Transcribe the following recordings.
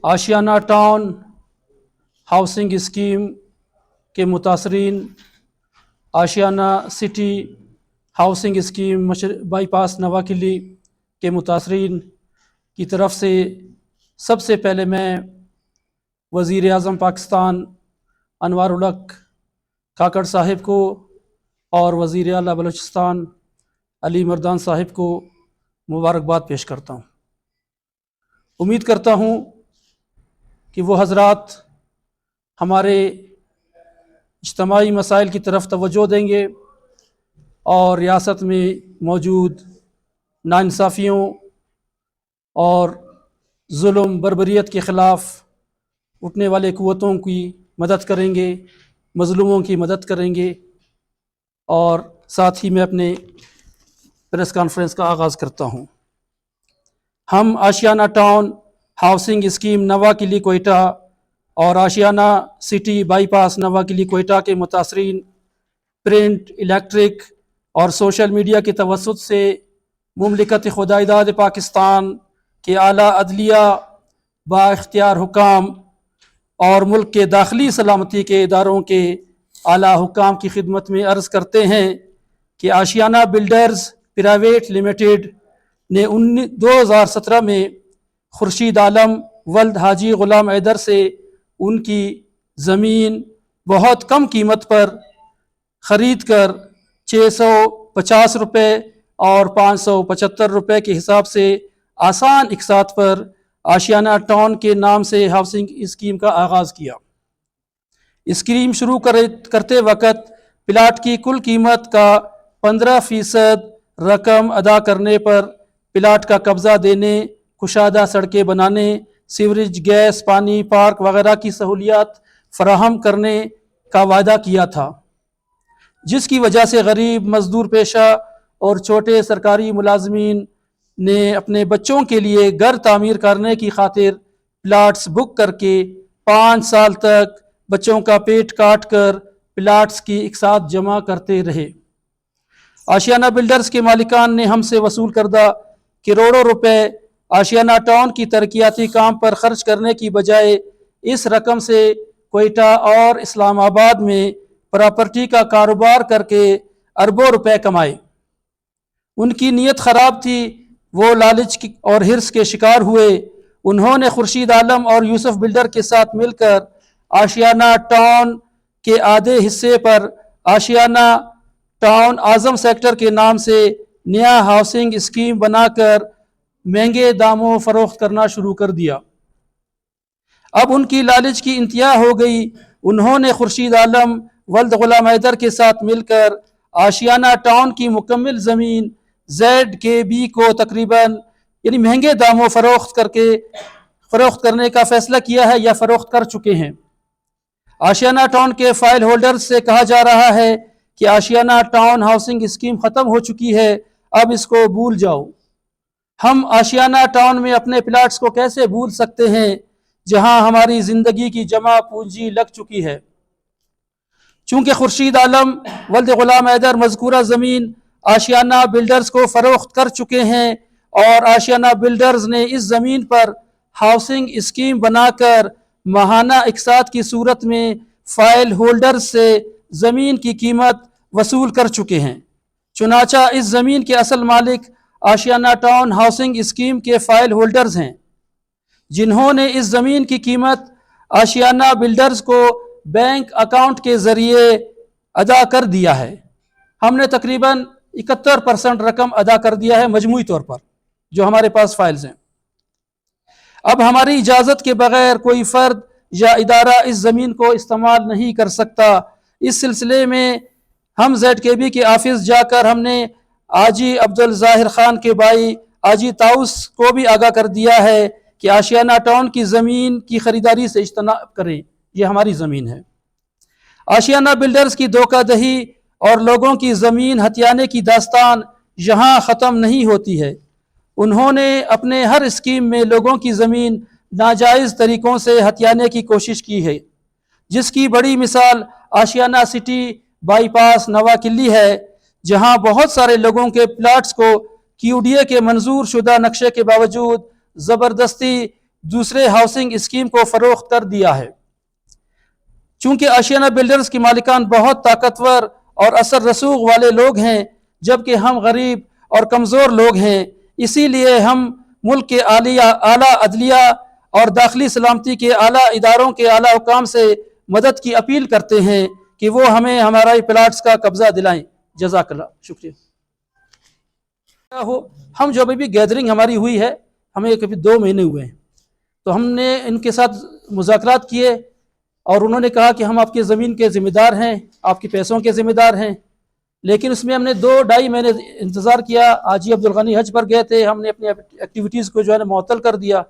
आशियाना town housing scheme के मुतासरीन, आशियाना city housing scheme bypass नवाकिली के मुतासरीन की तरफ से सबसे पहले मैं वज़ीर आज़म पाकिस्तान अनवारुल हक काकड़ साहिब को और वज़ीर आला बलूचिस्तान अली मर्दान साहिब को मुबारकबाद पेश करता हूँ। उम्मीद करता हूँ कि वो हज़रात हमारे इज्तमाई मसाइल की तरफ तवज्जो देंगे और रियासत में मौजूद नाइंसाफ़ियों और जुल्म बर्बरियत के ख़िलाफ़ उठने वाले क़ुव्वतों की मदद करेंगे, मज़लूमों की मदद करेंगे। और साथ ही मैं अपने प्रेस कॉन्फ्रेंस का आगाज़ करता हूँ। हम आशियाना टाउन हाउसिंग स्कीम नवाकिली कोयटा और आशियाना सिटी बाईपास नवाकिली कोयटा के मुतासरीन प्रिंट, इलेक्ट्रिक और सोशल मीडिया के तवस्सुत से मुमलिकत खुदाइदाद पाकिस्तान के आला अदलिया, बाइख्तियार हुकाम और मुल्क के दाखिली सलामती के इदारों के आला हुकाम की खिदमत में अर्ज़ करते हैं कि आशियाना बिल्डर्स प्राइवेट लिमिटेड ने 2017 में खुर्शीद आलम वल्द हाजी ग़ुलाम हैदर से उनकी ज़मीन बहुत कम कीमत पर ख़रीद कर 650 रुपये और 575 रुपये के हिसाब से आसान इकसात पर आशियाना टाउन के नाम से हाउसिंग स्कीम का आगाज़ किया। स्कीम शुरू करते वक्त प्लाट की कुल कीमत का 15% रकम अदा करने पर प्लाट का कब्ज़ा देने, कुशादा सड़कें बनाने, सीवरेज, गैस, पानी, पार्क वगैरह की सहूलियात फराहम करने का वादा किया था, जिसकी वजह से गरीब, मजदूर पेशा और छोटे सरकारी मुलाजमीन ने अपने बच्चों के लिए घर तामीर करने की खातिर प्लाट्स बुक करके 5 साल तक बच्चों का पेट काट कर प्लाट्स की इकसात जमा करते रहे। आशियाना बिल्डर्स के मालिकान ने हमसे वसूल करदा करोड़ों रुपए आशियाना टाउन की तरक्याती काम पर खर्च करने की बजाय इस रकम से कोयटा और इस्लामाबाद में प्रॉपर्टी का कारोबार करके अरबों रुपए कमाए। उनकी नीयत ख़राब थी, वो लालच और हिर्स के शिकार हुए। उन्होंने खुर्शीद आलम और यूसुफ बिल्डर के साथ मिलकर आशियाना टाउन के आधे हिस्से पर आशियाना टाउन आज़म सेक्टर के नाम से नया हाउसिंग स्कीम बनाकर महंगे दामों फरोख्त करना शुरू कर दिया। अब उनकी लालच की इंतहा हो गई। उन्होंने खुर्शीद आलम वल्द ग़ुलाम हैदर के साथ मिलकर आशियाना टाउन की मुकम्मल ज़मीन ZKB को तकरीबन यानी महंगे दामों फरोख्त करने का फ़ैसला किया है या फ़रोख्त कर चुके हैं। आशियाना टाउन के फ़ाइल होल्डर्स से कहा जा रहा है कि आशियाना टाउन हाउसिंग स्कीम ख़त्म हो चुकी है, अब इसको भूल जाओ। हम आशियाना टाउन में अपने प्लाट्स को कैसे भूल सकते हैं जहां हमारी ज़िंदगी की जमा पूंजी लग चुकी है। चूँकि खुर्शीद आलम वल्द ग़ुलाम हैदर मज़कूरा ज़मीन आशियाना बिल्डर्स को फ़रोख्त कर चुके हैं और आशियाना बिल्डर्स ने इस ज़मीन पर हाउसिंग स्कीम बनाकर माहाना इकसात की सूरत में फ़ाइल होल्डर्स से ज़मीन की कीमत वसूल कर चुके हैं। चुनाचा इस ज़मीन के असल मालिक आशियाना टाउन हाउसिंग स्कीम के फ़ाइल होल्डर्स हैं, जिन्होंने इस ज़मीन की कीमत आशियाना बिल्डर्स को बैंक अकाउंट के ज़रिए अदा कर दिया है। हमने तकरीबन 71% रकम अदा कर दिया है मजमूई तौर पर, जो हमारे पास फाइल्स हैं। अब हमारी इजाज़त के बगैर कोई फ़र्द या इदारा इस ज़मीन को इस्तेमाल नहीं कर सकता। इस सिलसिले में हम ZKB के ऑफिस जाकर हमने आजी अब्दुल ज़ाहिर ख़ान के भाई आजी ताउस को भी आगाह कर दिया है कि आशियाना टाउन की ज़मीन की ख़रीदारी से इज्तनाब करें, ये हमारी ज़मीन है। आशियाना बिल्डर्स की धोखाधही और लोगों की ज़मीन हथियाने की दास्तान यहाँ ख़त्म नहीं होती है। उन्होंने अपने हर स्कीम में लोगों की ज़मीन नाजायज़ तरीक़ों से हथियाने की कोशिश की है, जिसकी बड़ी मिसाल आशियाना सिटी बाईपास नवाकिली है, जहाँ बहुत सारे लोगों के प्लाट्स को QDA کے منظور شدہ نقشے کے باوجود زبردستی دوسرے ہاؤسنگ اسکیم کو فروخت کر دیا ہے۔ چونکہ آشیانہ بلڈرز کی مالکان بہت طاقتور اور اثر رسوخ والے لوگ ہیں، جبکہ ہم غریب اور کمزور لوگ ہیں، اسی لیے ہم ملک کے اعلیٰ عدلیہ اور داخلی سلامتی کے اعلیٰ اداروں کے اعلیٰ حکام سے مدد کی اپیل کرتے ہیں کہ وہ ہمیں ہمارے پلاٹس کا قبضہ دلائیں۔ جزاک اللہ، شکریہ۔ ہم جو ابھی گیدرنگ ہماری ہوئی ہے، ہمیں کبھی 2 مہینے ہوئے ہیں، تو ہم نے ان کے ساتھ مذاکرات کیے اور انہوں نے کہا کہ ہم آپ کی زمین کے ذمہ دار ہیں، آپ کے پیسوں کے ذمہ دار ہیں، لیکن اس میں ہم نے 2-2.5 مہینے انتظار کیا۔ آج ہی عبدالغنی حج پر گئے تھے، ہم نے اپنی ایکٹیویٹیز کو جو ہے معطل کر دیا۔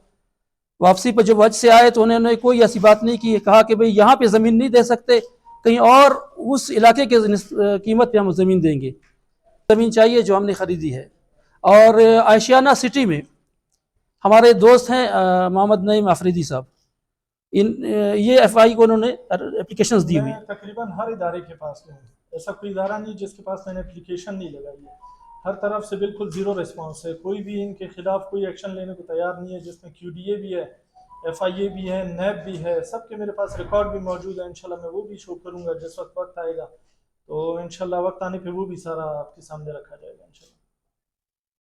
واپسی پہ جب حج سے آئے تو انہوں نے کوئی ایسی بات نہیں کی، کہا کہ بھئی یہاں پہ زمین نہیں دے سکتے، کہیں اور اس علاقے کے قیمت پہ ہم زمین دیں گے۔ زمین چاہیے جو ہم نے خریدی ہے۔ اور آشیانہ سٹی میں ہمارے دوست ہیں محمد نعیم آفریدی صاحب، یہ FI کو انہوں نے اپلیکیشنز دی ہوئی۔ تقریباً ہر ادارے کے پاس میں ایسا کوئی ادارہ نہیں جس کے پاس میں نے اپلیکیشن نہیں لگائی ہے، ہر طرف سے بالکل زیرو ریسپانس ہے، کوئی بھی ان کے خلاف کوئی ایکشن لینے کو تیار نہیں ہے، جس میں QDA بھی ہے، FIA بھی ہے، نیب بھی ہے، سب کے میرے پاس ریکارڈ بھی موجود ہے۔ انشاءاللہ میں وہ بھی شو کروں گا جس وقت آئے گا، تو انشاءاللہ وقت آنے پہ وہ بھی سارا آپ کے سامنے رکھا جائے گا انشاءاللہ۔